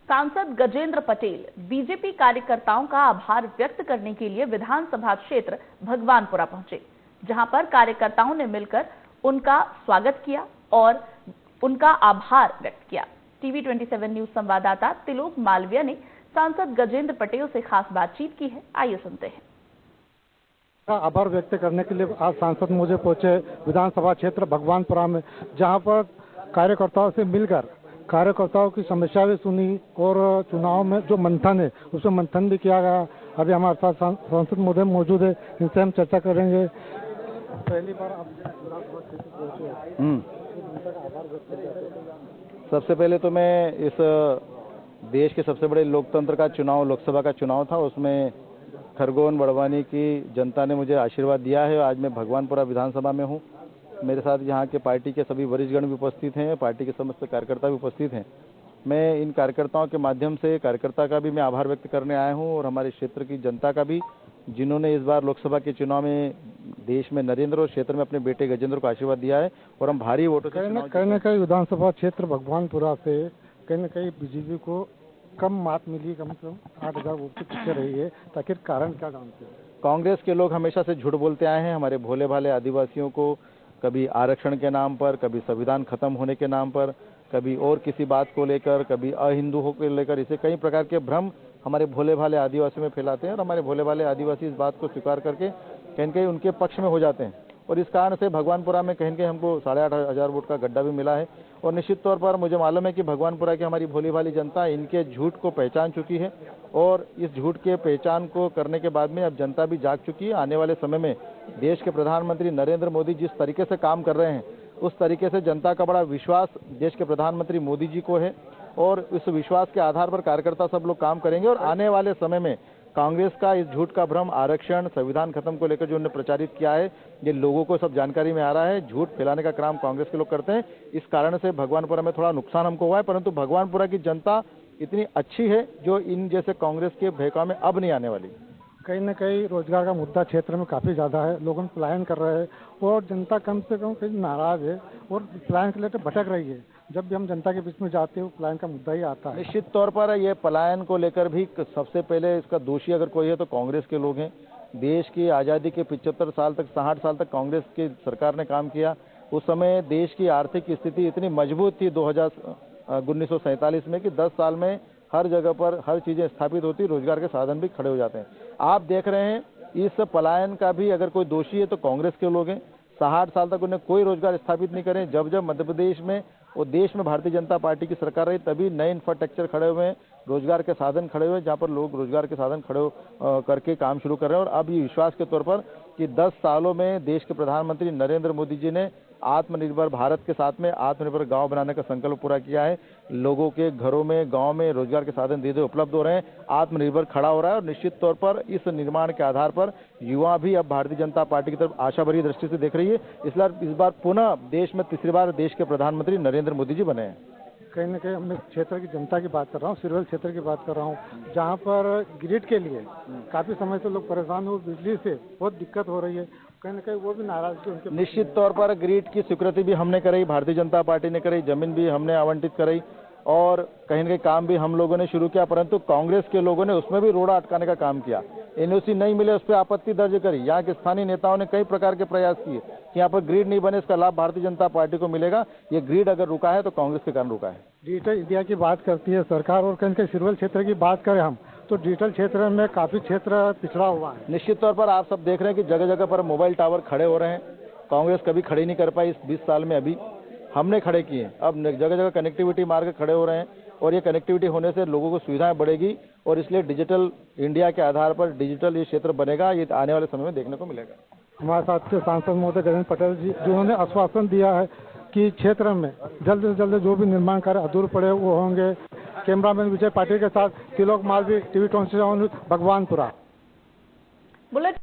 सांसद गजेंद्र पटेल बीजेपी कार्यकर्ताओं का आभार व्यक्त करने के लिए विधानसभा क्षेत्र भगवानपुरा पहुंचे, जहां पर कार्यकर्ताओं ने मिलकर उनका स्वागत किया और उनका आभार व्यक्त किया। टीवी 27 न्यूज संवाददाता तिलोक मालवीय ने सांसद गजेंद्र पटेल से खास बातचीत की है। आइए सुनते हैं। आभार व्यक्त करने के लिए आज सांसद मुझे पहुंचे विधानसभा क्षेत्र भगवानपुरा में, जहां पर कार्यकर्ताओं से मिलकर कार्यकर्ताओं की समस्या भी सुनी और चुनाव में जो मंथन है उसमें मंथन भी किया गया। अभी हमारे साथ सांसद महोदय मौजूद है, इनसे हम चर्चा करेंगे। पहली बार आप सबसे पहले तो मैं इस देश के सबसे बड़े लोकतंत्र का चुनाव, लोकसभा का चुनाव था, उसमें खरगोन बड़वानी की जनता ने मुझे आशीर्वाद दिया है। आज मैं भगवानपुरा विधानसभा में हूँ। मेरे साथ यहाँ के पार्टी के सभी वरिष्ठगण भी उपस्थित हैं, पार्टी के समस्त कार्यकर्ता भी उपस्थित हैं। मैं इन कार्यकर्ताओं के माध्यम से कार्यकर्ता का भी मैं आभार व्यक्त करने आया हूँ और हमारे क्षेत्र की जनता का भी, जिन्होंने इस बार लोकसभा के चुनाव में देश में नरेंद्र और क्षेत्र में अपने बेटे गजेंद्र को आशीर्वाद दिया है और हम भारी वोटों से कहीं न कहीं विधानसभा क्षेत्र भगवानपुरा से कहीं न कहीं बीजेपी को कम मात मिली, कम से कम 8,000 वोट के पीछे रही है। ताकि कारण क्या जानते हैं? कांग्रेस के लोग हमेशा से झूठ बोलते आए हैं। हमारे भोले भाले आदिवासियों को कभी आरक्षण के नाम पर, कभी संविधान खत्म होने के नाम पर, कभी और किसी बात को लेकर, कभी अहिंदुओं को लेकर, इसे कई प्रकार के भ्रम हमारे भोले भाले आदिवासियों में फैलाते हैं और हमारे भोले भाले आदिवासी इस बात को स्वीकार करके कहीं न कहीं उनके पक्ष में हो जाते हैं। और इस कारण से भगवानपुरा में कहीं न कहीं हमको 8,500 वोट का गड्ढा भी मिला है। और निश्चित तौर पर मुझे मालूम है कि भगवानपुरा की हमारी भोली भाली जनता इनके झूठ को पहचान चुकी है और इस झूठ के पहचान को करने के बाद में अब जनता भी जाग चुकी है। आने वाले समय में देश के प्रधानमंत्री नरेंद्र मोदी जिस तरीके से काम कर रहे हैं, उस तरीके से जनता का बड़ा विश्वास देश के प्रधानमंत्री मोदी जी को है और इस विश्वास के आधार पर कार्यकर्ता सब लोग काम करेंगे। और आने वाले समय में कांग्रेस का इस झूठ का भ्रम, आरक्षण, संविधान खत्म को लेकर जो उन्होंने प्रचारित किया है, ये लोगों को सब जानकारी में आ रहा है। झूठ फैलाने का काम कांग्रेस के लोग करते हैं। इस कारण से भगवानपुरा में थोड़ा नुकसान हमको हुआ है, परंतु भगवानपुरा की जनता इतनी अच्छी है जो इन जैसे कांग्रेस के बहकावे में अब नहीं आने वाली। कहीं न कहीं रोजगार का मुद्दा क्षेत्र में काफी ज्यादा है, लोग पलायन कर रहे हैं और जनता कम से कम कहीं नाराज है और पलायन के लिए भटक रही है। जब भी हम जनता के बीच में जाते हैं पलायन का मुद्दा ही आता है। निश्चित तौर पर ये पलायन को लेकर भी सबसे पहले इसका दोषी अगर कोई है तो कांग्रेस के लोग हैं। देश की आज़ादी के 75 साल तक, 60 साल तक कांग्रेस की सरकार ने काम किया। उस समय देश की आर्थिक स्थिति इतनी मजबूत थी 1947 में कि 10 साल में हर जगह पर हर चीजें स्थापित होती, रोजगार के साधन भी खड़े हो जाते हैं। आप देख रहे हैं इस पलायन का भी अगर कोई दोषी है तो कांग्रेस के लोग हैं। 60 साल तक उन्हें कोई रोजगार स्थापित नहीं करे। जब जब मध्य प्रदेश में और देश में भारतीय जनता पार्टी की सरकार रही, तभी नए इंफ्रास्ट्रक्चर खड़े हुए हैं, रोजगार के साधन खड़े हुए, जहां पर लोग रोजगार के साधन खड़े करके काम शुरू कर रहे हैं। और अब ये विश्वास के तौर पर कि 10 सालों में देश के प्रधानमंत्री नरेंद्र मोदी जी ने आत्मनिर्भर भारत के साथ में आत्मनिर्भर गांव बनाने का संकल्प पूरा किया है। लोगों के घरों में, गांव में रोजगार के साधन धीरे उपलब्ध हो रहे हैं, आत्मनिर्भर खड़ा हो रहा है। और निश्चित तौर पर इस निर्माण के आधार पर युवा भी अब भारतीय जनता पार्टी की तरफ आशा भरी दृष्टि से देख रही है। इसलिए इस बार पुनः देश में तीसरी बार देश के प्रधानमंत्री नरेंद्र मोदी जी बने हैं। कहीं न कहीं मैं क्षेत्र की जनता की बात कर रहा हूँ, सिरवल क्षेत्र की बात कर रहा हूँ, जहाँ पर ग्रिड के लिए काफी समय से लोग परेशान हो, बिजली से बहुत दिक्कत हो रही है। कहीं न कहीं वो भी नाराज थे। निश्चित तौर पर ग्रिड की स्वीकृति भी हमने कराई, भारतीय जनता पार्टी ने कराई, जमीन भी हमने आवंटित कराई और कहीं न कहीं काम भी हम लोगों ने शुरू किया, परंतु कांग्रेस के लोगों ने उसमें भी रोड़ा अटकाने का काम किया। एनओसी नहीं मिले उस पर आपत्ति दर्ज करी। यहाँ के स्थानीय नेताओं ने कई प्रकार के प्रयास किए कि यहाँ पर ग्रिड नहीं बने, इसका लाभ भारतीय जनता पार्टी को मिलेगा। ये ग्रिड अगर रुका है तो कांग्रेस के कारण रुका है। डिजिटल इंडिया की बात करती है सरकार और कहीं के सिरवल क्षेत्र की बात करें हम तो डिजिटल क्षेत्र में काफी क्षेत्र पिछड़ा हुआ है। निश्चित तौर पर आप सब देख रहे हैं कि जगह जगह पर मोबाइल टावर खड़े हो रहे हैं। कांग्रेस कभी खड़े नहीं कर पाई इस 20 साल में, अभी हमने खड़े किए। अब जगह जगह कनेक्टिविटी मार्ग खड़े हो रहे हैं और ये कनेक्टिविटी होने से लोगों को सुविधाएं बढ़ेगी और इसलिए डिजिटल इंडिया के आधार पर डिजिटल ये क्षेत्र बनेगा। ये आने वाले समय में देखने को मिलेगा। हमारे साथ से सांसद महोदय गजेंद्र पटेल जी, जिन्होंने आश्वासन दिया है कि क्षेत्र में जल्द से जल्द जो भी निर्माण कार्य अधूरे पड़े वो होंगे। कैमरामैन विजय पाटिल के साथ तिलोक मालवीय, टीवी 27 भगवानपुरा।